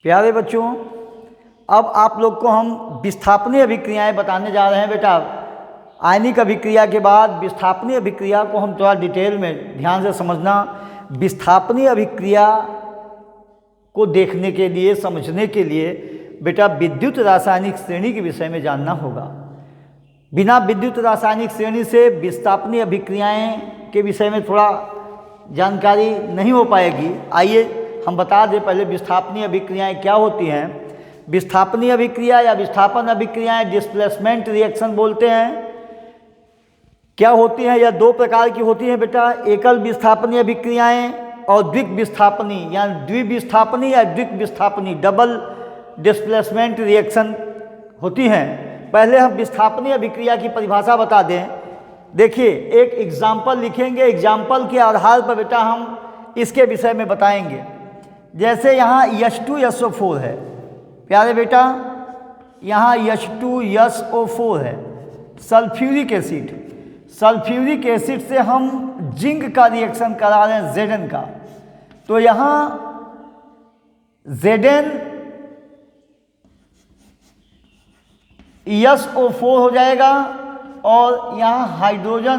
प्यारे बच्चों, अब आप लोग को हम विस्थापनीय अभिक्रियाएं बताने जा रहे हैं। बेटा, आयनिक अभिक्रिया के बाद विस्थापनीय अभिक्रिया को हम थोड़ा डिटेल में ध्यान से समझना। विस्थापनीय अभिक्रिया को देखने के लिए, समझने के लिए बेटा विद्युत रासायनिक श्रेणी के विषय में जानना होगा। बिना विद्युत रासायनिक श्रेणी से विस्थापनीय अभिक्रियाएं के विषय में थोड़ा जानकारी नहीं हो पाएगी। आइए हम बता दें पहले विस्थापनीय अभिक्रियाएं क्या होती हैं। विस्थापनीय अभिक्रिया या विस्थापन अभिक्रियाएं डिस्प्लेसमेंट रिएक्शन बोलते हैं। क्या होती हैं? यह दो प्रकार की होती हैं बेटा, एकल विस्थापनीय अभिक्रियाएं और द्विक विस्थापनी या द्विविस्थापनी या द्विक विस्थापनी डबल डिस्प्लेसमेंट रिएक्शन होती हैं। पहले हम विस्थापनीय अभिक्रिया की परिभाषा बता दें। देखिए, एक एग्जाम्पल लिखेंगे, एग्जाम्पल के आधार पर बेटा हम इसके विषय में बताएंगे। जैसे यहाँ H2SO4 है प्यारे बेटा, यहाँ H2SO4 है, सल्फ्यूरिक एसिड। सल्फ्यूरिक एसिड से हम जिंक का रिएक्शन करा रहे हैं Zn का, तो यहाँ ZnSO4 हो जाएगा और यहाँ हाइड्रोजन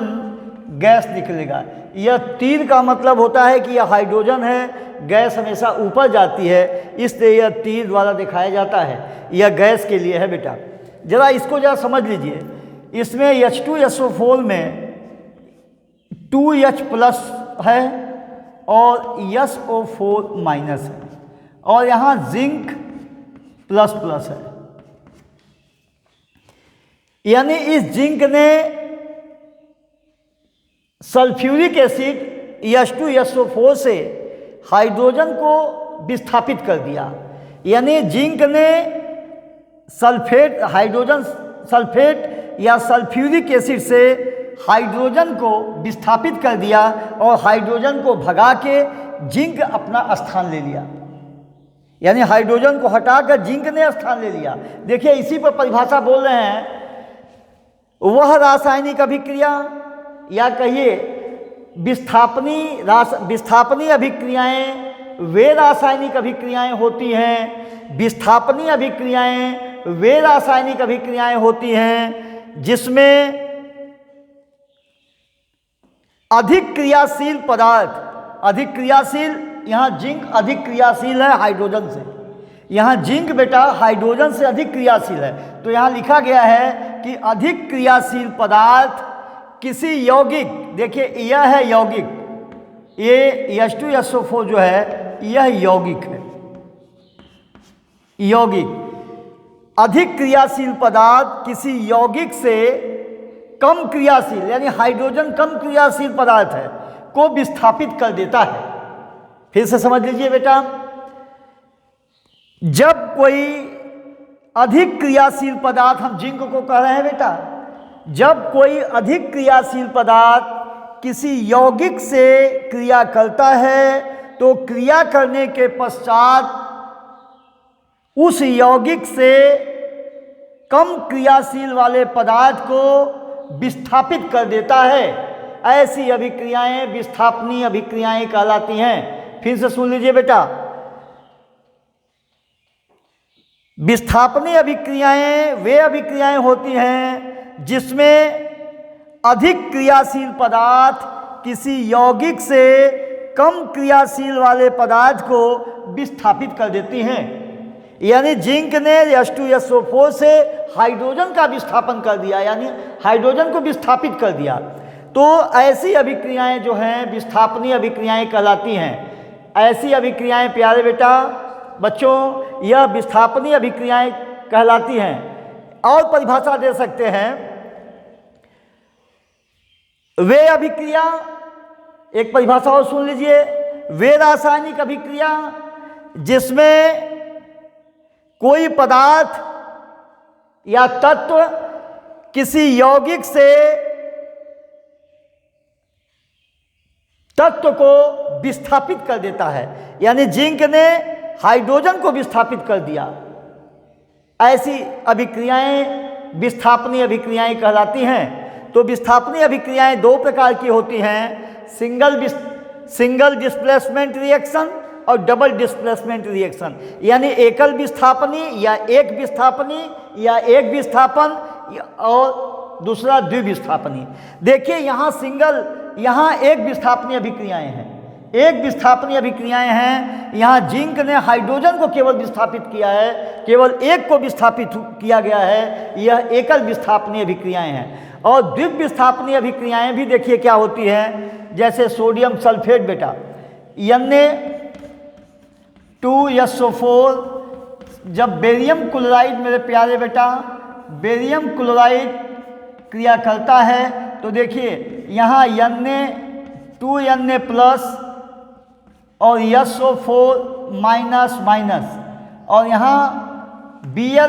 गैस निकलेगा। यह तीर का मतलब होता है कि यह हाइड्रोजन है, गैस हमेशा ऊपर जाती है, इसलिए यह तीर द्वारा दिखाया जाता है। यह गैस के लिए है बेटा। जरा इसको जरा समझ लीजिए। इसमें H2SO4 में 2H+ है और SO4- है और यहाँ जिंक ++ है। यानी इस जिंक ने सल्फ्यूरिक एसिड H2SO4 से हाइड्रोजन को विस्थापित कर दिया। यानी जिंक ने हाइड्रोजन सल्फेट या सल्फ्यूरिक एसिड से हाइड्रोजन को विस्थापित कर दिया और हाइड्रोजन को भगा के जिंक अपना स्थान ले लिया। यानी हाइड्रोजन को हटाकर जिंक ने स्थान ले लिया। देखिए, इसी पर परिभाषा बोल रहे हैं। वह रासायनिक अभिक्रिया या कहिए विस्थापनीय अभिक्रियाएं वे रासायनिक अभिक्रियाएं होती हैं। विस्थापनीय अभिक्रियाएं वे रासायनिक अभिक्रियाएं होती हैं जिसमें अधिक क्रियाशील पदार्थ, अधिक क्रियाशील, यहाँ जिंक अधिक क्रियाशील है हाइड्रोजन से। यहाँ जिंक बेटा हाइड्रोजन से अधिक क्रियाशील है, तो यहाँ लिखा गया है कि अधिक क्रियाशील पदार्थ किसी यौगिक, देखिए यह है यौगिक, ये H2SO4 जो है यह यौगिक है। यौगिक अधिक क्रियाशील पदार्थ किसी यौगिक से कम क्रियाशील, यानी हाइड्रोजन कम क्रियाशील पदार्थ है, को विस्थापित कर देता है। फिर से समझ लीजिए बेटा, जब कोई अधिक क्रियाशील पदार्थ, हम जिंक को कह रहे हैं बेटा, जब कोई अधिक क्रियाशील पदार्थ किसी यौगिक से क्रिया करता है तो क्रिया करने के पश्चात उस यौगिक से कम क्रियाशील वाले पदार्थ को विस्थापित कर देता है। ऐसी अभिक्रियाएं विस्थापनीय अभिक्रियाएं कहलाती हैं। फिर से सुन लीजिए बेटा, विस्थापनीय अभिक्रियाएं वे अभिक्रियाएं होती हैं जिसमें अधिक क्रियाशील पदार्थ किसी यौगिक से कम क्रियाशील वाले पदार्थ को विस्थापित कर देती हैं। यानी जिंक ने H2SO4 से हाइड्रोजन का विस्थापन कर दिया, यानी हाइड्रोजन को विस्थापित कर दिया। तो ऐसी अभिक्रियाएं जो हैं विस्थापनीय अभिक्रियाएं कहलाती हैं। ऐसी अभिक्रियाएं प्यारे बेटा बच्चों, यह विस्थापनीय अभिक्रियाएं कहलाती हैं। और परिभाषा दे सकते हैं, वे अभिक्रिया, एक परिभाषा और सुन लीजिए, वे रासायनिक अभिक्रिया जिसमें कोई पदार्थ या तत्व किसी यौगिक से तत्व को विस्थापित कर देता है। यानी जिंक ने हाइड्रोजन को विस्थापित कर दिया। ऐसी अभिक्रियाएं विस्थापनीय अभिक्रियाएं कहलाती हैं। तो विस्थापनीय अभिक्रियाएं दो प्रकार की होती हैं, सिंगल डिस्प्लेसमेंट रिएक्शन और डबल डिस्प्लेसमेंट रिएक्शन, यानी एकल विस्थापनी या एक विस्थापनी या एक विस्थापन और दूसरा द्विविस्थापनी। देखिए यहाँ सिंगल, यहाँ एक विस्थापनी अभिक्रियाएं हैं, एक विस्थापनी अभिक्रियाएं हैं। यहाँ जिंक ने हाइड्रोजन को केवल विस्थापित किया है, केवल एक को विस्थापित किया गया है, यह एकल विस्थापनी अभिक्रियाएं हैं। और द्विविस्थापनी अभिक्रियाएं भी देखिए क्या होती हैं, जैसे सोडियम सल्फेट बेटा Na2SO4, जब बेरियम क्लोराइड मेरे प्यारे बेटा बेरियम क्लोराइड क्रिया करता है तो देखिए यहाँ Na2Na प्लस और SO4 माइनस माइनस, और यहाँ Ba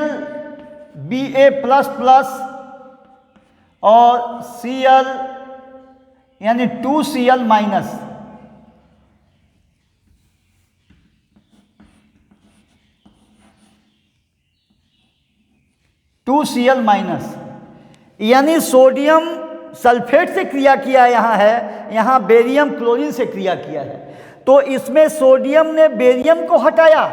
प्लस प्लस और Cl यानी 2Cl माइनस। यानी सोडियम सल्फेट से क्रिया किया यहाँ है, यहाँ बेरियम क्लोरीन से क्रिया किया है। तो इसमें सोडियम ने बेरियम को हटाया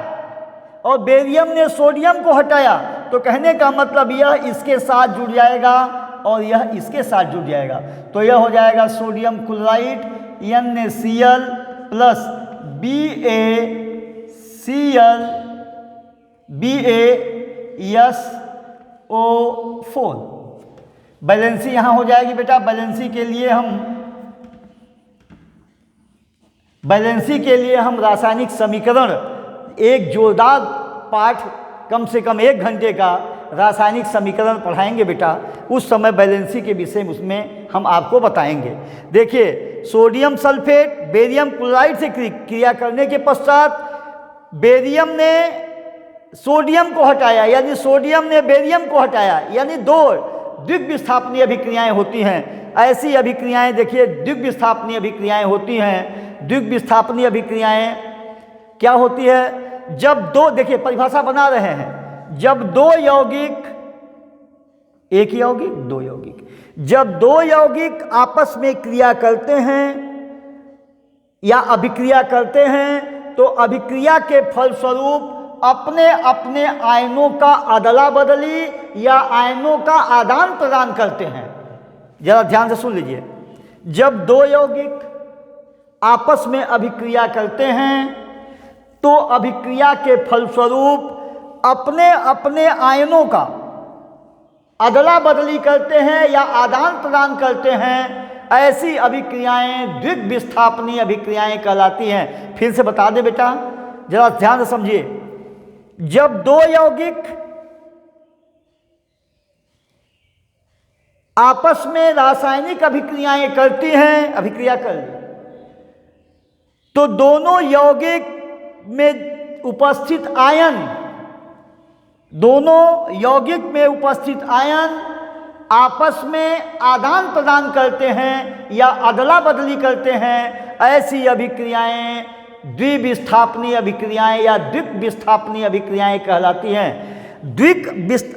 और बेरियम ने सोडियम को हटाया, तो कहने का मतलब यह इसके साथ जुड़ जाएगा और यह इसके साथ जुड़ जाएगा, तो यह हो जाएगा sodium chloride NaCl plus BaSO4। Valency यहाँ हो जाएगी बेटा। बैलेंसी के लिए हम रासायनिक समीकरण, एक जोरदार पाठ, कम से कम 1 घंटे का रासायनिक समीकरण पढ़ाएंगे बेटा। उस समय बैलेंसी के विषय में उसमें हम आपको बताएंगे। देखिए सोडियम सल्फेट बेरियम क्लोराइड से क्रिया करने के पश्चात बेरियम ने सोडियम को हटाया, यानी सोडियम ने बेरियम को हटाया, यानी 2 द्विविस्थापनीय अभिक्रियाएं होती हैं। ऐसी अभिक्रियाएं देखिए द्विविस्थापनीय अभिक्रियाएं होती हैं। द्विविस्थापनीय अभिक्रियाएं क्या होती है, जब 2, देखिए परिभाषा बना रहे हैं, जब 2 यौगिक, एक यौगिक 2 यौगिक, जब 2 यौगिक आपस में क्रिया करते हैं या अभिक्रिया करते हैं तो अभिक्रिया के फलस्वरूप अपने अपने आयनों का अदला बदली या आयनों का आदान प्रदान करते हैं। जरा ध्यान से सुन लीजिए, जब 2 यौगिक आपस में अभिक्रिया करते हैं तो अभिक्रिया के फलस्वरूप अपने अपने आयनों का अदला बदली करते हैं या आदान प्रदान करते हैं। ऐसी अभिक्रियाएं द्विविस्थापनीय अभिक्रियाएं कहलाती हैं। फिर से बता दे बेटा, जरा ध्यान से समझिए, जब 2 यौगिक आपस में रासायनिक अभिक्रियाएं करती हैं, अभिक्रिया कर ली, तो दोनों यौगिक में उपस्थित आयन, दोनों यौगिक में उपस्थित आयन आपस में आदान प्रदान करते हैं या अदला बदली करते हैं। ऐसी अभिक्रियाएं द्विविस्थापनीय अभिक्रियाएं या द्विविस्थापनीय अभिक्रियाएं कहलाती हैं।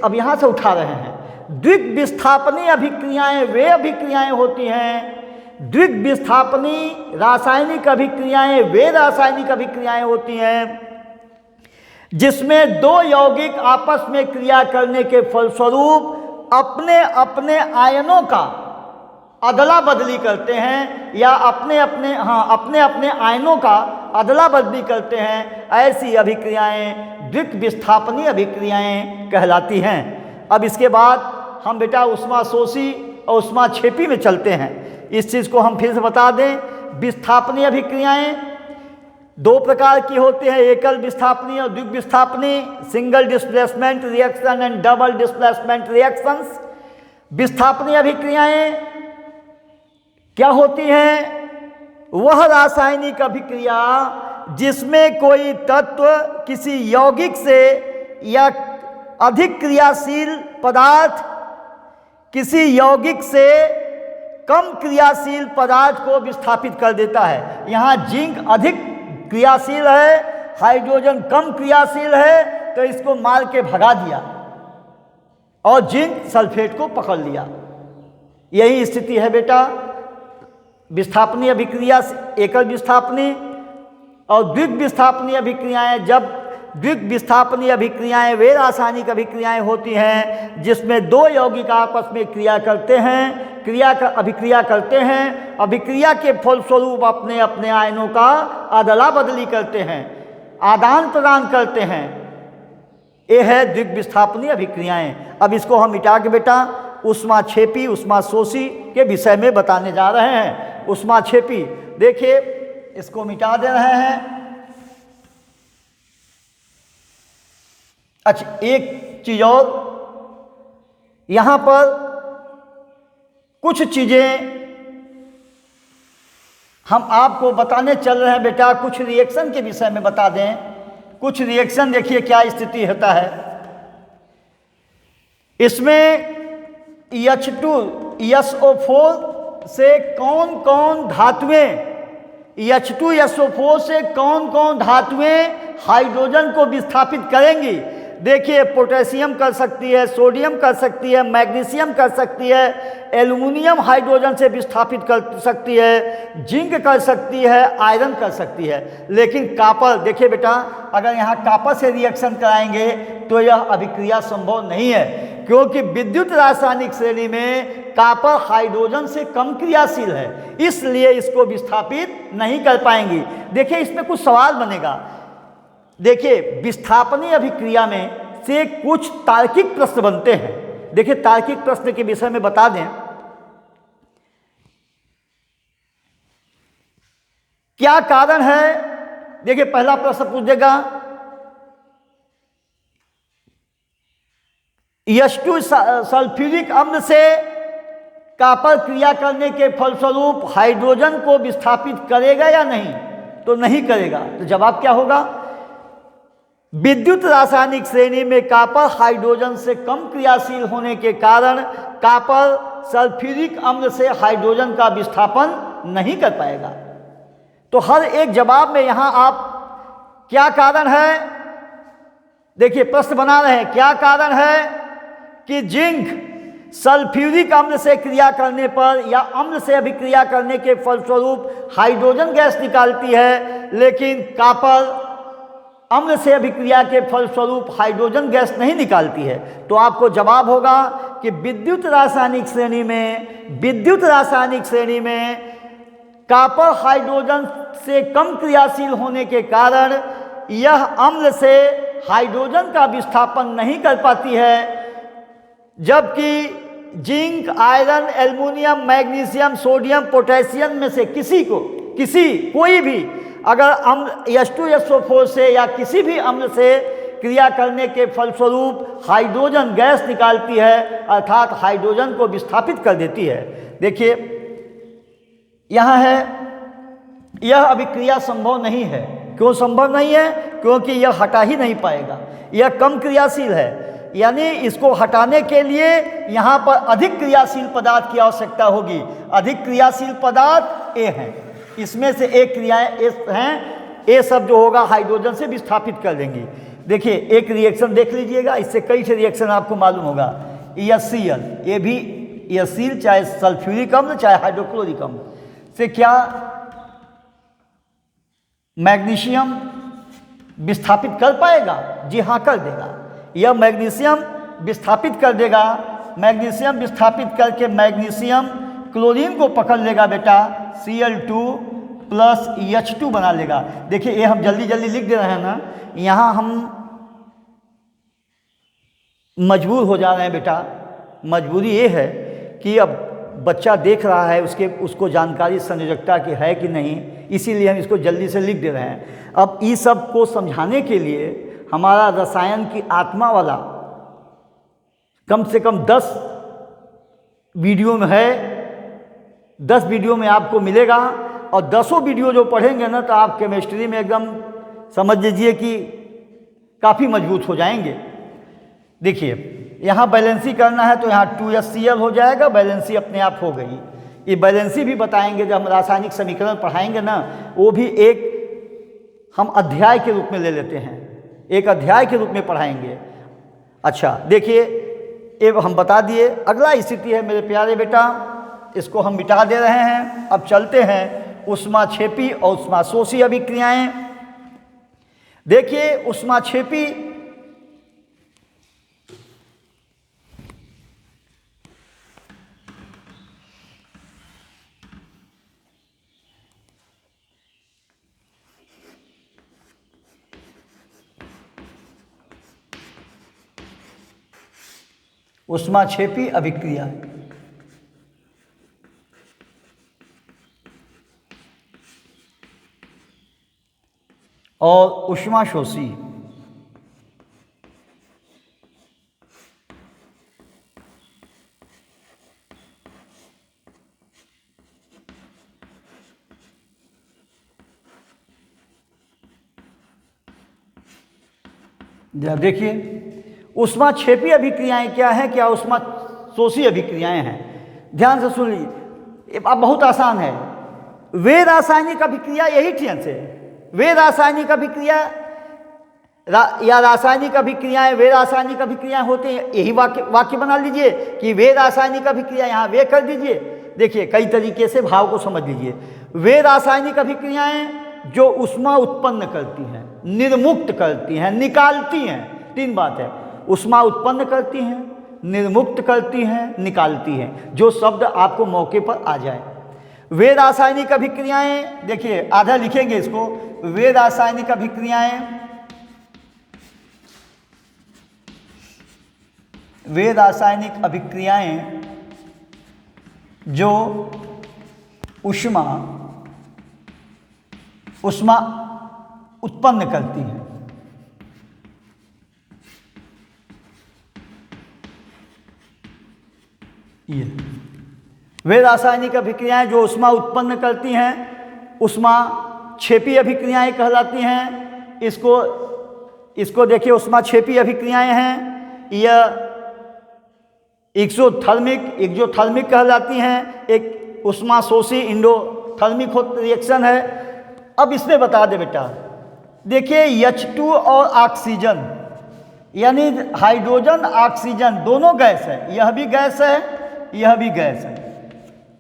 अब यहाँ से उठा रहे हैं, द्विविस्थापनीय अभिक्रियाएं वे अभिक्रियाएं होती हैं, द्विविस्थापनी रासायनिक अभिक्रियाएं वे रासायनिक अभिक्रियाएं होती हैं जिसमें 2 यौगिक आपस में क्रिया करने के फलस्वरूप अपने अपने आयनों का अदला बदली करते हैं या अपने अपने आयनों का अदला बदली करते हैं। ऐसी अभिक्रियाएं द्विविस्थापनीय अभिक्रियाएं कहलाती हैं। अब इसके बाद हम बेटा उष्माशोषी और उष्माक्षेपी में चलते हैं। इस चीज़ को हम फिर से बता दें, विस्थापनीय अभिक्रियाएं 2 प्रकार की होती हैं, एकल विस्थापनी और द्विविस्थापनी, single displacement reaction and double displacement reactions. विस्थापनीय अभिक्रियाएं क्या होती हैं, वह रासायनिक अभिक्रिया जिसमें कोई तत्व किसी यौगिक से या अधिक क्रियाशील पदार्थ किसी यौगिक से कम क्रियाशील पदार्थ को विस्थापित कर देता है। यहाँ जिंक अधिक क्रियाशील है, हाइड्रोजन कम क्रियाशील है, तो इसको मार के भगा दिया और जिंक सल्फेट को पकड़ लिया। यही स्थिति है बेटा विस्थापनीय अभिक्रिया, एकल विस्थापनी और द्विविस्थापनीय अभिक्रियाएं, जब द्विविस्थापनीय अभिक्रियाएं वे रासायनिक अभिक्रियाएं होती हैं जिसमें दो यौगिक आपस में क्रिया करते हैं, अभिक्रिया करते हैं, अभिक्रिया के फलस्वरूप अपने अपने आयनों का अदला बदली करते हैं, आदान प्रदान करते हैं। ये है द्विविस्थापनीय अभिक्रियाएं। अब इसको हम मिटा के बेटा ऊष्माक्षेपी ऊष्माशोषी के विषय में बताने जा रहे हैं। ऊष्माक्षेपी देखिए, इसको मिटा दे रहे हैं। अच्छा, एक चीज और, यहां पर कुछ चीजें हम आपको बताने चल रहे हैं बेटा, कुछ रिएक्शन के विषय में बता दें। कुछ रिएक्शन देखिए क्या स्थिति होता है इसमें। H2SO4 से कौन कौन धातुएं, H2SO4 से कौन कौन धातुएं हाइड्रोजन को विस्थापित करेंगी। देखिए, पोटेशियम कर सकती है, सोडियम कर सकती है, मैग्नीशियम कर सकती है, एल्युमिनियम हाइड्रोजन से विस्थापित कर सकती है, जिंक कर सकती है, आयरन कर सकती है। लेकिन कॉपर, देखिए बेटा, अगर यहाँ कॉपर से रिएक्शन कराएंगे तो यह अभिक्रिया संभव नहीं है, क्योंकि विद्युत रासायनिक श्रेणी में कॉपर हाइड्रोजन से कम क्रियाशील है, इसलिए इसको विस्थापित नहीं कर पाएंगी। देखिए, इसमें कुछ सवाल बनेगा। देखिए, विस्थापनीय अभिक्रिया में से कुछ तार्किक प्रश्न बनते हैं। देखिए, तार्किक प्रश्न के विषय में बता दें। क्या कारण है? देखिए, पहला प्रश्न पूछ देगा, H2 सल्फ्यूरिक अम्ल से कॉपर क्रिया करने के फलस्वरूप हाइड्रोजन को विस्थापित करेगा या नहीं? तो नहीं करेगा। तो जवाब क्या होगा? विद्युत रासायनिक श्रेणी में कॉपर हाइड्रोजन से कम क्रियाशील होने के कारण कॉपर सल्फ्यूरिक अम्ल से हाइड्रोजन का विस्थापन नहीं कर पाएगा। तो हर एक जवाब में यहां आप क्या कारण है, देखिए प्रश्न बना रहे हैं, क्या कारण है कि जिंक सल्फ्यूरिक अम्ल से क्रिया करने पर या अम्ल से अभिक्रिया करने के फलस्वरूप हाइड्रोजन गैस निकालती है, लेकिन कॉपर अम्ल से अभिक्रिया के फलस्वरूप हाइड्रोजन गैस नहीं निकालती है। तो आपको जवाब होगा कि विद्युत रासायनिक श्रेणी में कॉपर हाइड्रोजन से कम क्रियाशील होने के कारण यह अम्ल से हाइड्रोजन का विस्थापन नहीं कर पाती है, जबकि zinc, iron, aluminium, magnesium, sodium, potassium में से कोई भी अगर अम्ल H2SO4 से या किसी भी अम्ल से क्रिया करने के फलस्वरूप हाइड्रोजन गैस निकालती है, अर्थात हाइड्रोजन को विस्थापित कर देती है। देखिए, यहाँ है, यह अभिक्रिया संभव नहीं है। क्यों संभव नहीं है? क्योंकि यह हटा ही नहीं पाएगा, यह कम क्रियाशील है, यानी इसको हटाने के लिए यहाँ पर अधिक क्रियाशील पदार्थ की आवश्यकता होगी। अधिक क्रियाशील पदार्थ ए हैं, इसमें से एक क्रियाएं ए हैं, ए सब जो होगा हाइड्रोजन से विस्थापित कर देंगी। देखिए, एक रिएक्शन देख लीजिएगा, इससे कई से रिएक्शन आपको मालूम होगा। HCl, ये भी HCl, चाहे सल्फ्यूरिक अम्ल चाहे हाइड्रोक्लोरिक अम्ल से क्या मैग्नीशियम विस्थापित कर पाएगा? जी हाँ, कर देगा। यह मैग्नीशियम विस्थापित कर देगा। मैग्नीशियम विस्थापित करके मैग्नीशियम क्लोरीन को पकड़ लेगा बेटा, Cl2 प्लस H2 बना लेगा। देखिए, ये हम जल्दी जल्दी लिख दे रहे हैं ना, यहाँ हम मजबूर हो जा रहे हैं बेटा। मजबूरी ये है कि अब बच्चा देख रहा है, उसको जानकारी संयोजकता की है कि नहीं, इसीलिए हम इसको जल्दी से लिख दे रहे हैं। अब ये सब को समझाने के लिए हमारा रसायन की आत्मा वाला कम से कम 10 वीडियो में है, 10 वीडियो में आपको मिलेगा, और 10 वीडियो जो पढ़ेंगे ना तो आप केमिस्ट्री में एकदम समझ लीजिए कि काफ़ी मजबूत हो जाएंगे। देखिए, यहाँ बैलेंसी करना है तो यहाँ 2HCl हो जाएगा, बैलेंसी अपने आप हो गई। ये बैलेंसी भी बताएंगे, जब हम रासायनिक समीकरण पढ़ाएंगे ना, वो भी एक हम अध्याय के रूप में ले लेते हैं, एक अध्याय के रूप में पढ़ाएंगे। अच्छा, देखिए, ये हम बता दिए। अगला स्थिति है मेरे प्यारे बेटा, इसको हम मिटा दे रहे हैं। अब चलते हैं ऊष्माक्षेपी और ऊष्माशोषी अभिक्रियाएं। देखिए ऊष्माक्षेपी ऊष्माक्षेपी अभिक्रिया और ऊष्माशोषी। देखिए ऊष्माक्षेपी अभिक्रियाएं क्या है, क्या ऊष्माशोषी अभिक्रियाएं हैं। ध्यान से सुन लीजिए, अब बहुत आसान है। वे रासायनिक अभिक्रिया, यही ध्यान से, वे रासायनिक अभिक्रिया या रासायनिक अभिक्रियाएं, वे रासायनिक अभिक्रियाएं होते हैं, यही वाक्य बना लीजिए कि वे रासायनिक अभिक्रिया, यहाँ वे कर दीजिए। देखिए कई तरीके से भाव को समझ लीजिए। वे रासायनिक अभिक्रियाएं जो ऊष्मा उत्पन्न करती हैं, निर्मुक्त करती हैं, निकालती हैं, तीन बात है, ऊष्मा उत्पन्न करती हैं, निर्मुक्त करती हैं, निकालती हैं, जो शब्द आपको मौके पर आ जाए। वे रासायनिक अभिक्रियाएं, देखिए आधा लिखेंगे इसको, वे रासायनिक अभिक्रियाएं, वे रासायनिक अभिक्रियाएं जो ऊष्मा उत्पन्न करती हैं। ये वे रासायनिक अभिक्रियाएं जो ऊष्मा उत्पन्न करती हैं, ऊष्माक्षेपी अभिक्रियाएं कहलाती हैं। इसको देखिए, ऊष्माक्षेपी अभिक्रियाएं हैं। यह एक्सोथर्मिक कहलाती हैं। एक ऊष्माशोषी इंडोथर्मिक रिएक्शन है। अब इसमें बता दे बेटा, देखिए H2 और ऑक्सीजन, यानी हाइड्रोजन ऑक्सीजन दोनों गैस है, यह भी गैस है, यह भी गैस है,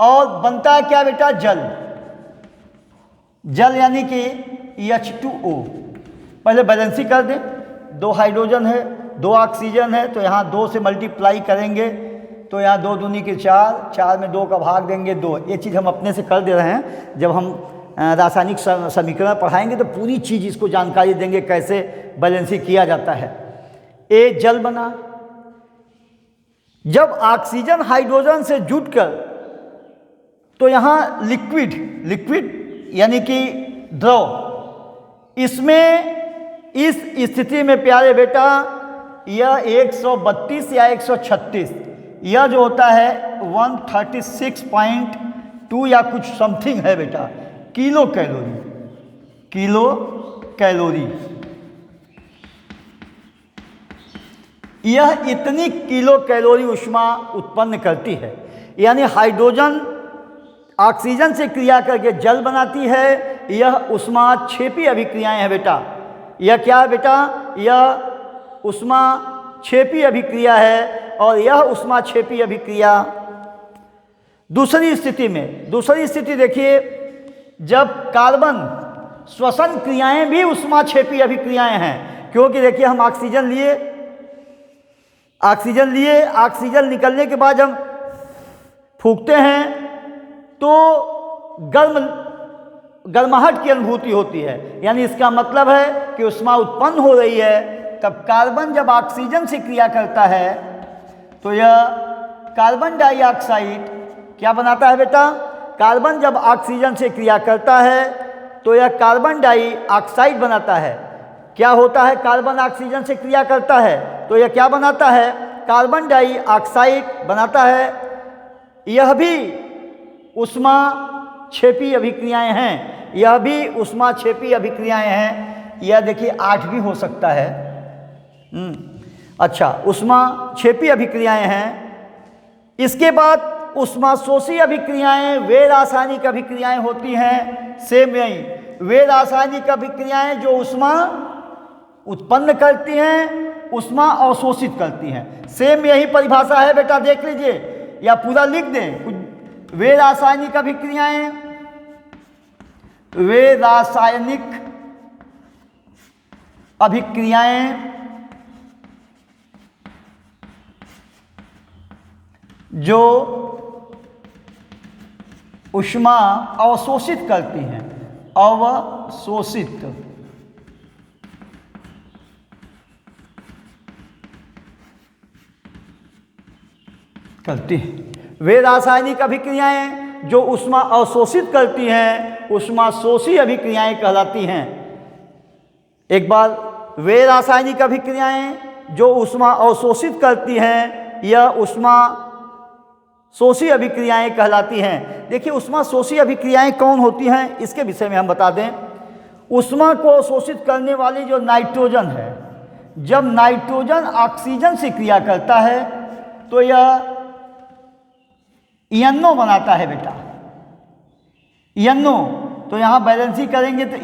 और बनता है क्या बेटा, जल यानी कि H2O। पहले बैलेंसिंग कर दें, 2 हाइड्रोजन है, 2 ऑक्सीजन है, तो यहाँ 2 से मल्टीप्लाई करेंगे तो यहाँ 2 दूनी के 4, 4 में 2 का भाग देंगे 2। ये चीज़ हम अपने से कर दे रहे हैं। जब हम रासायनिक समीकरण पढ़ाएंगे तो पूरी चीज़ इसको जानकारी देंगे कैसे बैलेंसिंग किया जाता है। ए जल बना। जब ऑक्सीजन हाइड्रोजन से जुटकर, तो यहाँ लिक्विड यानी कि द्रव, इसमें इस स्थिति में प्यारे बेटा यह 132 या 136, यह जो होता है 136.2 या कुछ समथिंग है बेटा, किलो कैलोरी। यह इतनी किलो कैलोरी ऊष्मा उत्पन्न करती है। यानी हाइड्रोजन ऑक्सीजन से क्रिया करके जल बनाती है। यह ऊष्माक्षेपी अभिक्रियाएं हैं बेटा। यह क्या है बेटा, यह ऊष्माक्षेपी अभिक्रिया है। और यह ऊष्माक्षेपी अभिक्रिया दूसरी स्थिति देखिए, जब कार्बन श्वसन क्रियाएं भी ऊष्माक्षेपी अभिक्रियाएं हैं। क्योंकि देखिए हम ऑक्सीजन लिए, ऑक्सीजन निकलने के बाद हम फूंकते हैं तो गर्माहट की अनुभूति होती है। यानी इसका मतलब है कि ऊष्मा उत्पन्न हो रही है। तब कार्बन जब ऑक्सीजन से क्रिया करता है तो यह कार्बन डाइऑक्साइड क्या बनाता है बेटा, कार्बन जब ऑक्सीजन से क्रिया करता है तो यह कार्बन डाइऑक्साइड बनाता है। क्या होता है, कार्बन ऑक्सीजन से क्रिया करता है तो यह क्या बनाता है, कार्बन डाइऑक्साइड बनाता है। यह भी ऊष्माक्षेपी अभिक्रियाएं हैं, यह भी ऊष्माक्षेपी अभिक्रियाएं हैं। यह देखिए 8 भी हो सकता है। अच्छा, ऊष्माक्षेपी अभिक्रियाएं हैं। इसके बाद ऊष्माशोषी अभिक्रियाएं, वे रासायनिक अभिक्रियाएं होती हैं। सेम यही, वे रासायनिक अभिक्रियाएं जो ऊष्मा उत्पन्न करती हैं, ऊष्मा अवशोषित करती हैं। सेम यही परिभाषा है बेटा, देख लीजिए या पूरा लिख दें। वे रासायनिक अभिक्रियाएं, वे रासायनिक अभिक्रियाएं जो ऊष्मा अवशोषित करती हैं, अवशोषित करती हैं। वे रासायनिक अभिक्रियाएं जो ऊष्मा अवशोषित करती हैं ऊष्मा शोषी अभिक्रियाएं कहलाती हैं। एक बार, वे रासायनिक अभिक्रियाएं जो ऊष्मा अवशोषित करती हैं यह ऊष्मा शोषी अभिक्रियाएं कहलाती हैं। देखिए, ऊष्मा शोषी अभिक्रियाएं कौन होती हैं इसके विषय में हम बता दें। ऊष्मा को अवशोषित करने वाली जो नाइट्रोजन है, जब नाइट्रोजन ऑक्सीजन से क्रिया करता है तो यह NO बनाता है बेटा, NO। तो यहाँ बैलेंसिंग करेंगे तो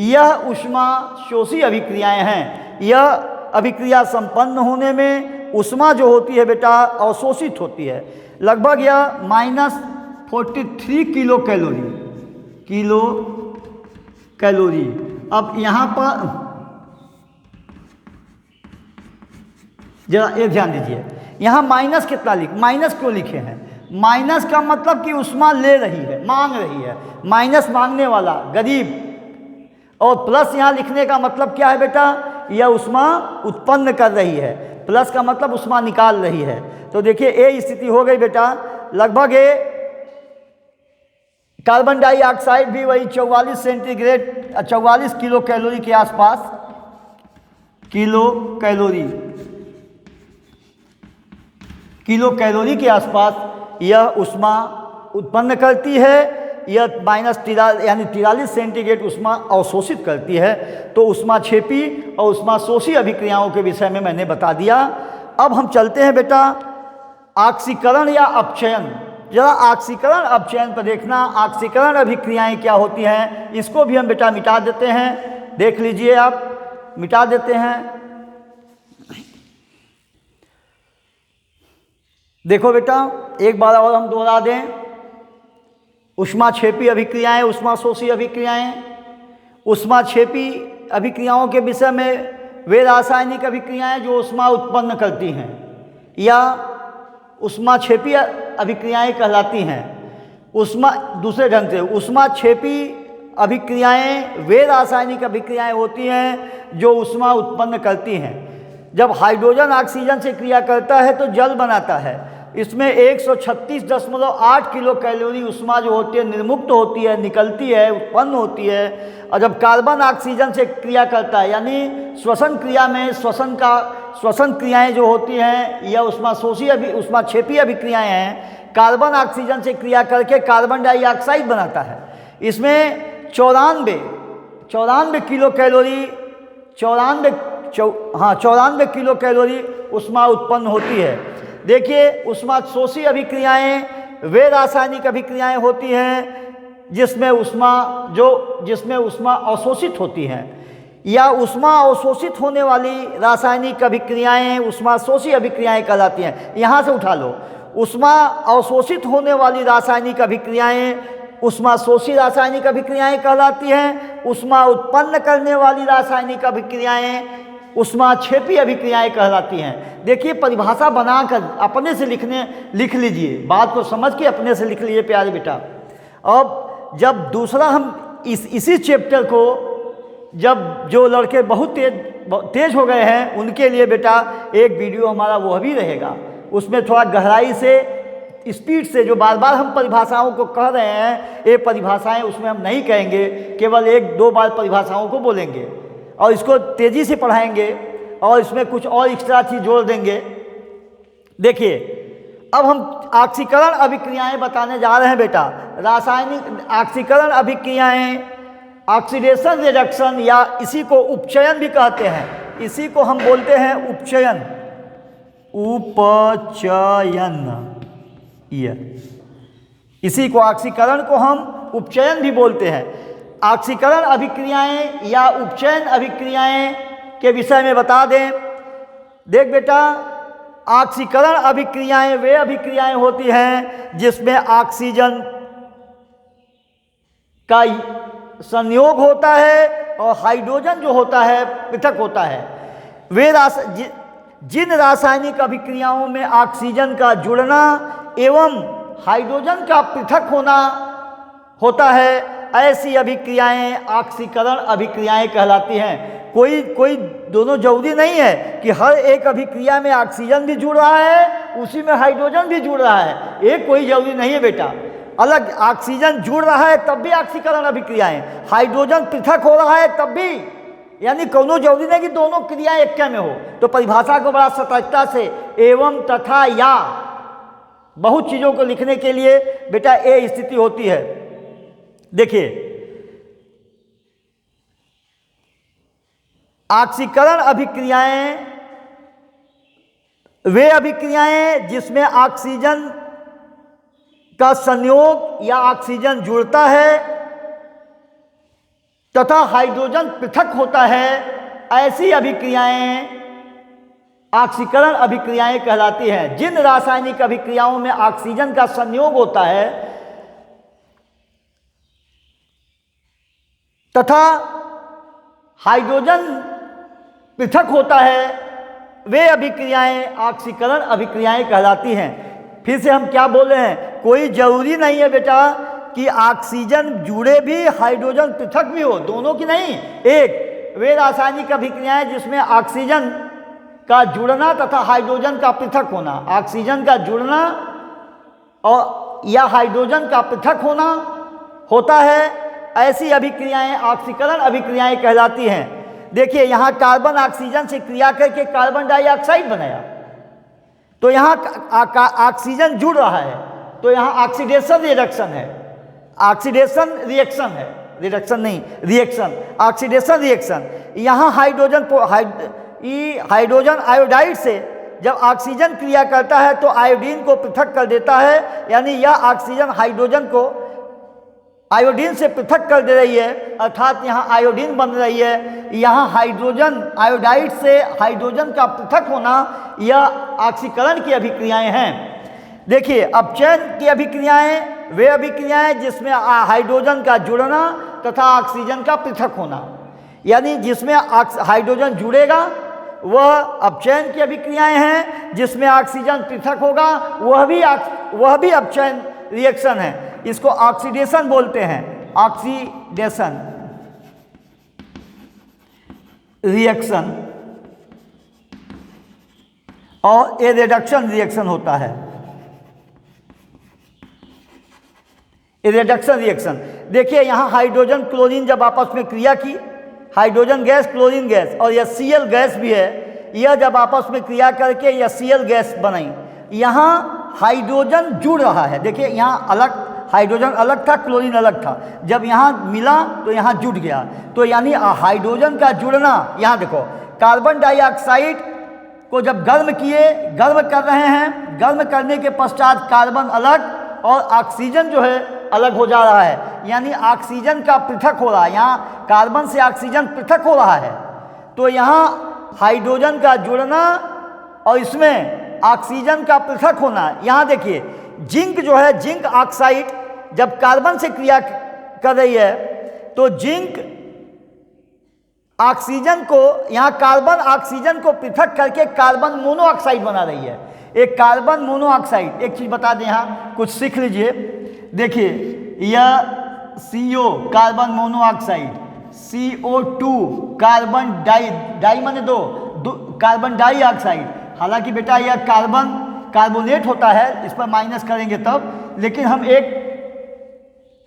यह ऊष्मा शोषी अभिक्रियाएं हैं। यह अभिक्रिया संपन्न होने में ऊष्मा जो होती है बेटा अवशोषित होती है। लगभग यह -43 किलो कैलोरी। अब यहाँ पर जरा एक ध्यान दीजिए, यहाँ माइनस कितना माइनस क्यों लिखे हैं? माइनस का मतलब कि ऊष्मा ले रही है, मांग रही है, माइनस मांगने वाला गरीब। और प्लस यहाँ लिखने का मतलब क्या है बेटा? यह ऊष्मा उत्पन्न कर रही है, प्लस का मतलब ऊष्मा निकाल रही है। तो देखिए ये स्थिति हो गई बेटा। लगभग ये कार्बन डाइऑक्साइड भी वही 44 किलो कैलोरी के आसपास, किलो कैलोरी के आसपास यह ऊष्मा उत्पन्न करती है। यह -43 सेंटीग्रेड ऊष्मा अवशोषित करती है। तो ऊष्मा क्षेपी और ऊष्मा शोषी अभिक्रियाओं के विषय में मैंने बता दिया। अब हम चलते हैं बेटा ऑक्सीकरण या अपचयन। जरा ऑक्सीकरण अपचयन पर देखना, ऑक्सीकरण अभिक्रियाएं क्या होती हैं इसको भी हम बेटा मिटा देते हैं। देख लीजिए आप, मिटा देते हैं। देखो बेटा, एक बार और हम दोहरा दें, ऊष्मा क्षेपी अभिक्रियाएं, ऊष्मा शोषी अभिक्रियाएं। ऊष्मा क्षेपी अभिक्रियाओं के विषय में वे रासायनिक अभिक्रियाएं जो ऊष्मा उत्पन्न करती हैं या ऊष्मा क्षेपी अभिक्रियाएं कहलाती हैं। दूसरे ढंग से ऊष्मा क्षेपी अभिक्रियाएं वे रासायनिक अभिक्रियाएं होती हैं जो ऊष्मा उत्पन्न करती हैं। जब हाइड्रोजन ऑक्सीजन से क्रिया करता है तो जल बनाता है। इसमें 136.8 किलो कैलोरी ऊष्मा जो होती है निर्मुक्त होती है, निकलती है, उत्पन्न होती है। और जब कार्बन ऑक्सीजन से क्रिया करता है यानी श्वसन क्रिया में श्वसन क्रियाएं जो होती हैं यह ऊष्मा क्षेपी अभिक्रियाएं हैं। कार्बन ऑक्सीजन से क्रिया करके कार्बन डाइऑक्साइड बनाता है। इसमें 94 किलो कैलोरी 94 किलो कैलोरी ऊष्मा उत्पन्न होती है। देखिए, ऊष्मा शोषी अभिक्रियाएं वे रासायनिक अभिक्रियाएं होती हैं जिसमें ऊष्मा अवशोषित होती हैं या ऊष्मा अवशोषित होने वाली रासायनिक अभिक्रियाएं ऊष्मा शोषी अभिक्रियाएं कहलाती हैं। यहाँ से उठा लो, ऊष्मा अवशोषित होने वाली रासायनिक अभिक्रियाएं ऊष्मा शोषी रासायनिक अभिक्रियाएं कहलाती हैं। ऊष्मा उत्पन्न करने वाली रासायनिक अभिक्रियाएं ऊष्मा क्षेपी अभिक्रियाएं कहलाती हैं। देखिए, परिभाषा बनाकर अपने से लिख लीजिए, बात को समझ के अपने से लिख लीजिए प्यारे बेटा। अब जब दूसरा हम इसी चैप्टर को जब जो लड़के बहुत तेज हो गए हैं उनके लिए बेटा एक वीडियो हमारा वो भी रहेगा। उसमें थोड़ा गहराई से स्पीड से जो बार बार हम परिभाषाओं को कह रहे हैं ये परिभाषाएं उसमें हम नहीं कहेंगे, केवल 1-2 बार परिभाषाओं को बोलेंगे और इसको तेज़ी से पढ़ाएंगे और इसमें कुछ और एक्स्ट्रा चीज़ जोड़ देंगे। देखिए, अब हम ऑक्सीकरण अभिक्रियाएं बताने जा रहे हैं बेटा। रासायनिक ऑक्सीकरण अभिक्रियाएं ऑक्सीडेशन रिडक्शन या इसी को उपचयन भी कहते हैं। इसी को हम बोलते हैं उपचयन। इसी को ऑक्सीकरण को हम उपचयन भी बोलते हैं। ऑक्सीकरण अभिक्रियाएं या उपचयन अभिक्रियाएं के विषय में बता दें। देख बेटा, ऑक्सीकरण अभिक्रियाएं वे अभिक्रियाएं होती हैं जिसमें ऑक्सीजन का संयोग होता है और हाइड्रोजन जो होता है पृथक होता है। वे जिन रासायनिक अभिक्रियाओं में ऑक्सीजन का जुड़ना एवं हाइड्रोजन का पृथक होना होता है, ऐसी अभिक्रियाएं ऑक्सीकरण अभिक्रियाएं कहलाती हैं। कोई दोनों जरूरी नहीं है कि हर एक अभिक्रिया में ऑक्सीजन भी जुड़ रहा है, उसी में हाइड्रोजन भी जुड़ रहा है, एक कोई जरूरी नहीं है बेटा। अलग ऑक्सीजन जुड़ रहा है तब भी ऑक्सीकरण अभिक्रियाएं, हाइड्रोजन पृथक हो रहा है तब भी, यानी कोनो जरूरी नहीं कि दोनों क्रियाएं एक में हो। तो परिभाषा को बड़ा सतर्कता से एवं तथा या बहुत चीज़ों को लिखने के लिए बेटा ये स्थिति होती है। देखिए, ऑक्सीकरण अभिक्रियाएं वे अभिक्रियाएं जिसमें ऑक्सीजन का संयोग या ऑक्सीजन जुड़ता है तथा हाइड्रोजन पृथक होता है, ऐसी अभिक्रियाएं ऑक्सीकरण अभिक्रियाएं कहलाती हैं। जिन रासायनिक अभिक्रियाओं में ऑक्सीजन का संयोग होता है तथा हाइड्रोजन पृथक होता है, वे अभिक्रियाएं ऑक्सीकरण अभिक्रियाएं कहलाती हैं। फिर से हम क्या बोल रहे हैं, कोई जरूरी नहीं है बेटा कि ऑक्सीजन जुड़े भी हाइड्रोजन पृथक भी हो, दोनों की नहीं, एक। वे रासायनिक अभिक्रियाएं जिसमें ऑक्सीजन का जुड़ना तथा हाइड्रोजन का पृथक होना, ऑक्सीजन का जुड़ना और या हाइड्रोजन का पृथक होना होता है, ऐसी अभिक्रियाएं ऑक्सीकरण अभिक्रियाएं कहलाती हैं। देखिए, यहाँ कार्बन ऑक्सीजन से क्रिया करके कार्बन डाइऑक्साइड बनाया, तो यहाँ ऑक्सीजन जुड़ रहा है, तो यहाँ ऑक्सीडेशन रिडक्शन है, ऑक्सीडेशन रिएक्शन है, रिडक्शन नहीं रिएक्शन, ऑक्सीडेशन रिएक्शन। यहाँ हाइड्रोजन आयोडाइड से जब ऑक्सीजन क्रिया करता है तो आयोडीन को पृथक कर देता है, यानी यह ऑक्सीजन हाइड्रोजन को आयोडीन से पृथक कर दे रही है, अर्थात यहाँ आयोडीन बन रही है। यहाँ हाइड्रोजन आयोडाइड से हाइड्रोजन का पृथक होना, यह ऑक्सीकरण की अभिक्रियाएं हैं। देखिए, अपचयन की अभिक्रियाएं वे अभिक्रियाएं जिसमें हाइड्रोजन का जुड़ना तथा ऑक्सीजन का पृथक होना, यानी जिसमें हाइड्रोजन जुड़ेगा वह अपचयन की अभिक्रियाएं हैं, जिसमें ऑक्सीजन पृथक होगा वह भी अपचयन रिएक्शन है। इसको ऑक्सीडेशन बोलते हैं, ऑक्सीडेशन रिएक्शन, और ये रिडक्शन रिएक्शन होता है, ये रिडक्शन रिएक्शन। देखिए, यहाँ हाइड्रोजन क्लोरीन जब आपस में क्रिया की, हाइड्रोजन गैस क्लोरीन गैस और यह Cl गैस भी है, यह जब आपस में क्रिया करके यह Cl गैस बनाई, यहाँ हाइड्रोजन जुड़ रहा है। देखिए, यहाँ अलग हाइड्रोजन अलग था, क्लोरीन अलग था, जब यहाँ मिला तो यहाँ जुड़ गया, तो यानी हाइड्रोजन का जुड़ना। यहाँ देखो, कार्बन डाइऑक्साइड को जब गर्म कर रहे हैं, गर्म करने के पश्चात कार्बन अलग और ऑक्सीजन जो है अलग हो जा रहा है, यानी ऑक्सीजन का पृथक हो रहा है, यहाँ कार्बन से ऑक्सीजन पृथक हो रहा है, तो यहाँ हाइड्रोजन का जुड़ना और इसमें ऑक्सीजन का पृथक होना। यहाँ देखिए, जिंक जो है, जिंक ऑक्साइड जब कार्बन से क्रिया कर रही है तो जिंक ऑक्सीजन को, यहाँ कार्बन ऑक्सीजन को पृथक करके कार्बन मोनोऑक्साइड बना रही है। एक कार्बन मोनोऑक्साइड, एक चीज़ बता दें, यहाँ कुछ सीख लीजिए। देखिए, यह CO carbon monoxide, CO2 carbon डाई माने दो कार्बन डाइऑक्साइड। हालांकि बेटा यह कार्बोनेट होता है, इस पर माइनस करेंगे तब, लेकिन हम एक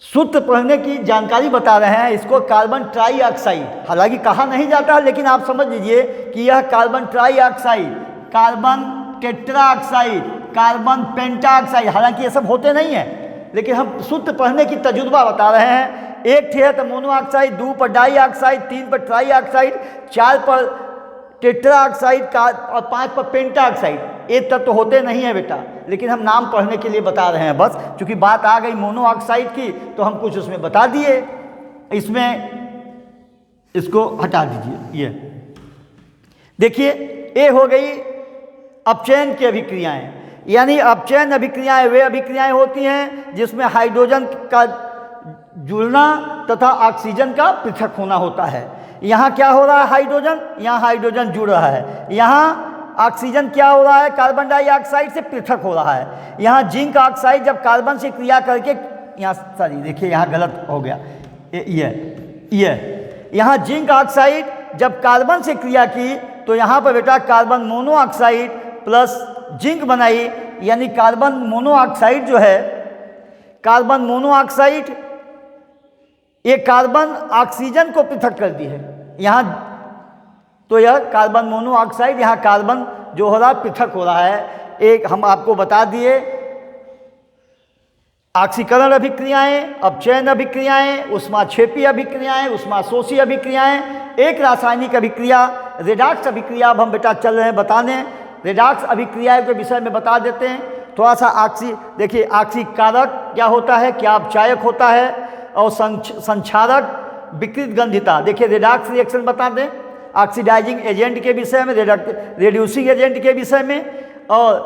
सूत्र पढ़ने की जानकारी बता रहे हैं, इसको कार्बन ट्राईऑक्साइड, हालांकि कहा नहीं जाता है, लेकिन आप समझ लीजिए कि यह carbon trioxide, carbon tetroxide, carbon pentoxide, हालांकि ये सब होते नहीं हैं, लेकिन हम सूत्र पढ़ने की तजुर्बा बता रहे हैं। एक है तो मोनोऑक्साइड, 2 पर डाइऑक्साइड, 3 पर ट्राईऑक्साइड, 4 पर टेट्राऑक्साइड और 5 पर पेंटाऑक्साइड। ये तत्व तो होते नहीं है बेटा, लेकिन हम नाम पढ़ने के लिए बता रहे हैं बस, क्योंकि बात आ गई मोनोऑक्साइड की तो हम कुछ उसमें बता दिए। इसमें इसको हटा दीजिए। ये देखिए, ये हो गई अपचयन की अभिक्रियाएं, यानी अपचयन अभिक्रियाएं वे अभिक्रियाएं होती हैं जिसमें हाइड्रोजन का जुड़ना तथा ऑक्सीजन का पृथक होना होता है। यहाँ क्या हो रहा है, हाइड्रोजन, यहाँ हाइड्रोजन जुड़ रहा है, यहाँ ऑक्सीजन क्या हो रहा है, कार्बन डाइऑक्साइड से पृथक हो रहा है। यहाँ जिंक ऑक्साइड जब कार्बन से क्रिया करके, यहाँ सॉरी देखिए यहाँ गलत हो गया, ये यहाँ जिंक ऑक्साइड जब कार्बन से क्रिया की तो यहाँ पर बेटा कार्बन मोनोऑक्साइड प्लस जिंक बनाई, यानी कार्बन मोनोऑक्साइड जो है, कार्बन मोनोऑक्साइड ये कार्बन ऑक्सीजन को पृथक कर दी है यहाँ, तो यह कार्बन मोनोऑक्साइड, यहाँ कार्बन जो हो रहा है पृथक हो रहा है। एक हम आपको बता दिए ऑक्सीकरण अभिक्रियाएं, अपचयन अभिक्रियाएं, ऊष्माक्षेपी अभिक्रियाएं, ऊष्माशोषी अभिक्रियाएं, एक रासायनिक अभिक्रिया रेडॉक्स अभिक्रिया। अब हम बेटा चल रहे हैं बताने, रेडॉक्स अभिक्रिया के विषय में बता देते हैं थोड़ा सा। देखिए ऑक्सीकारक क्या होता है, क्या अपचायक होता है, और संक्षारक विकृत गंधिता। देखिए रेडॉक्स रिएक्शन बता दें, ऑक्सीडाइजिंग एजेंट के विषय में, रिड्यूसिंग एजेंट के विषय में, और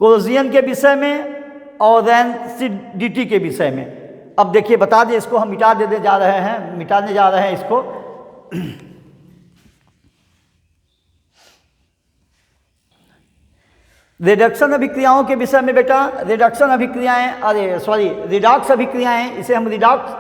कोरोजन के विषय में, और रेंसिडिटी के विषय में। अब देखिए बता दें, इसको हम मिटाने जा रहे हैं इसको। रिडक्शन अभिक्रियाओं के विषय में बेटा, रिडक्शन अभिक्रियाएं, रिडॉक्स अभिक्रियाएं, इसे हम रिडॉक्स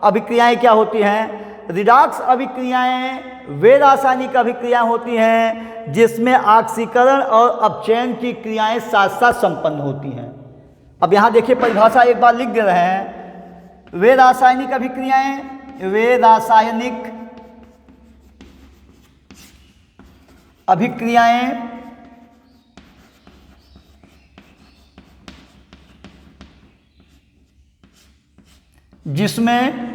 अभिक्रियाएं क्या होती हैं? रिडॉक्स अभिक्रियाएं वे रासायनिक अभिक्रियाएं होती हैं जिसमें ऑक्सीकरण और अपचयन की क्रियाएं साथ साथ संपन्न होती हैं। अब यहाँ देखिए परिभाषा एक बार लिख दे रहे हैं, वे रासायनिक अभिक्रियाएं, वे रासायनिक अभिक्रियाएं जिसमें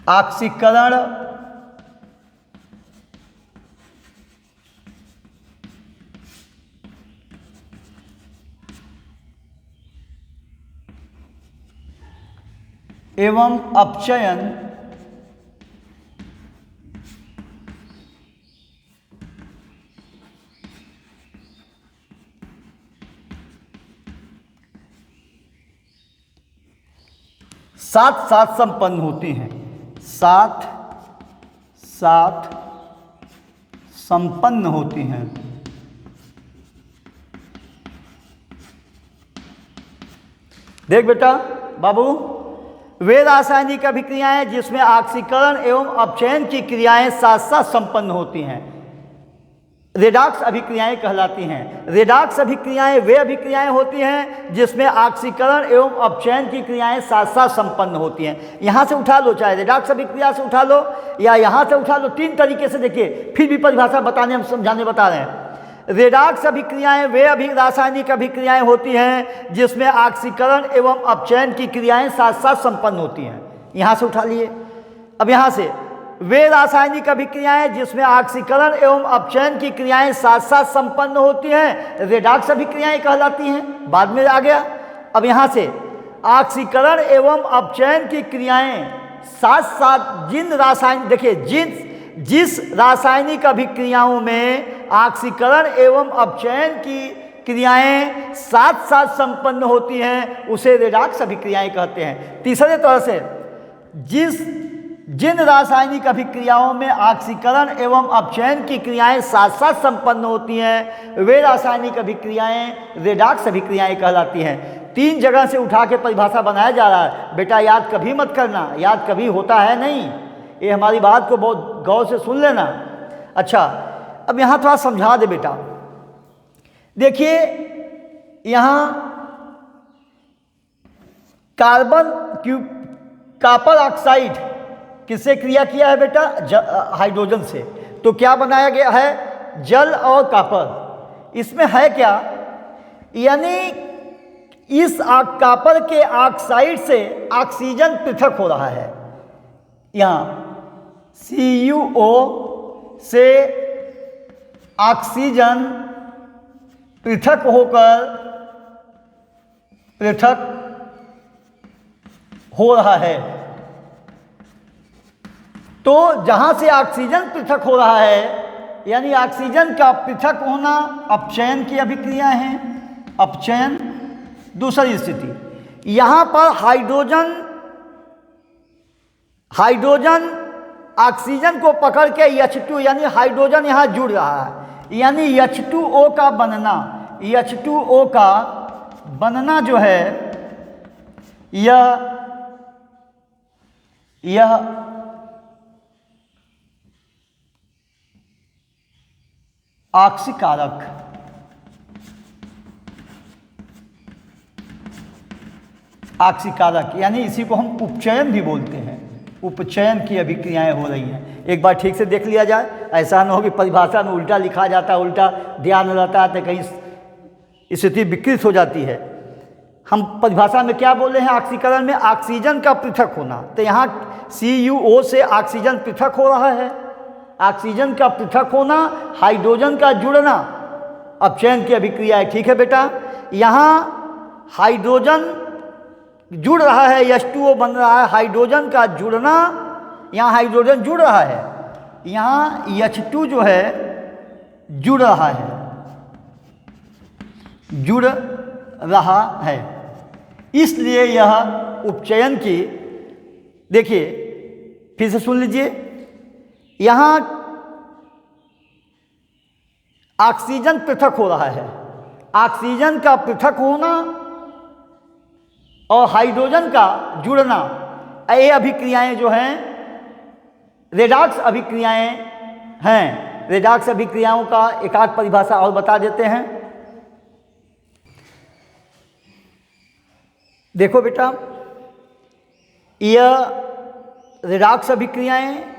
ऑक्सीकरण एवं अपचयन साथ साथ संपन्न होती हैं, साथ साथ संपन्न होती हैं। देख बेटा बाबू, वे रासायनिक अभिक्रियाएं जिसमें ऑक्सीकरण एवं अपचयन की क्रियाएं साथ साथ संपन्न होती हैं, रेडॉक्स अभिक्रियाएं कहलाती हैं। रेडॉक्स अभिक्रियाएं वे अभिक्रियाएं होती हैं जिसमें ऑक्सीकरण एवं अपचयन की क्रियाएं साथ साथ संपन्न होती हैं। यहाँ से उठा लो, चाहे रेडॉक्स अभिक्रिया से उठा लो या यहाँ से उठा लो, तीन तरीके से देखिए, फिर भी परिभाषा बताने हम समझाने बता रहे हैं। रेडॉक्स अभिक्रियाएं वे रासायनिक अभिक्रियाएं होती हैं जिसमें ऑक्सीकरण एवं अपचयन की क्रियाएं साथ साथ संपन्न होती हैं। यहाँ से उठा लिए। अब यहाँ से वे रासायनिक अभिक्रियाएं जिसमें ऑक्सीकरण एवं अपचयन की क्रियाएं साथ साथ संपन्न होती हैं, रेडॉक्स अभिक्रियाएं कहलाती हैं। बाद में आ गया। अब यहाँ से ऑक्सीकरण एवं अपचयन की क्रियाएं साथ साथ जिन रासायनिक, देखिए जिस रासायनिक अभिक्रियाओं में ऑक्सीकरण एवं अपचयन की क्रियाएं साथ साथ संपन्न होती हैं उसे रेडॉक्स अभिक्रियाएं कहते हैं। तीसरे तरह से जिन रासायनिक अभिक्रियाओं में ऑक्सीकरण एवं अपचयन की क्रियाएं साथ साथ संपन्न होती हैं वे रासायनिक अभिक्रियाएं रेडॉक्स अभिक्रियाएं कहलाती हैं। तीन जगह से उठा के परिभाषा बनाया जा रहा है बेटा, याद कभी मत करना, याद कभी होता है नहीं। ये हमारी बात को बहुत गौर से सुन लेना। अच्छा, अब यहाँ थोड़ा समझा दे बेटा। देखिए यहाँ कॉपर ऑक्साइड किससे क्रिया किया है बेटा? हाइड्रोजन से। तो क्या बनाया गया है? जल और कॉपर। इसमें है क्या, यानी इस कॉपर के ऑक्साइड से ऑक्सीजन पृथक हो रहा है। यहाँ CuO से ऑक्सीजन पृथक हो रहा है। तो जहाँ से ऑक्सीजन पृथक हो रहा है, यानी ऑक्सीजन का पृथक होना अपचयन की अभिक्रिया है। अपचयन। दूसरी स्थिति, यहाँ पर हाइड्रोजन हाइड्रोजन ऑक्सीजन को पकड़ के H2 यानी हाइड्रोजन यहाँ जुड़ रहा है, यानी H2O का बनना, H2O का बनना जो है यह ऑक्सीकारक, ऑक्सीकारक यानी इसी को हम उपचयन भी बोलते हैं, उपचयन की अभिक्रियाएं हो रही हैं। एक बार ठीक से देख लिया जाए, ऐसा न हो कि परिभाषा में उल्टा लिखा जाता है, उल्टा ध्यान रहता है तो कहीं स्थिति विकृत हो जाती है। हम परिभाषा में क्या बोले हैं? ऑक्सीकरण में ऑक्सीजन का पृथक होना, तो यहाँ CuO से ऑक्सीजन पृथक हो रहा है, ऑक्सीजन का पृथक होना, हाइड्रोजन का जुड़ना, अपचयन की अभिक्रिया है। ठीक है बेटा, यहाँ हाइड्रोजन जुड़ रहा है, H2O बन रहा है, हाइड्रोजन का जुड़ना, यहाँ हाइड्रोजन जुड़ रहा है, यहाँ H2 जो है जुड़ रहा है, जुड़ रहा है, इसलिए यह उपचयन की, देखिए फिर से सुन लीजिए, यहाँ ऑक्सीजन पृथक हो रहा है, ऑक्सीजन का पृथक होना और हाइड्रोजन का जुड़ना, ये अभिक्रियाएं जो हैं रेडॉक्स अभिक्रियाएं हैं। रेडॉक्स अभिक्रियाओं का एक आध परिभाषा और बता देते हैं। देखो बेटा, यह रेडॉक्स अभिक्रियाएं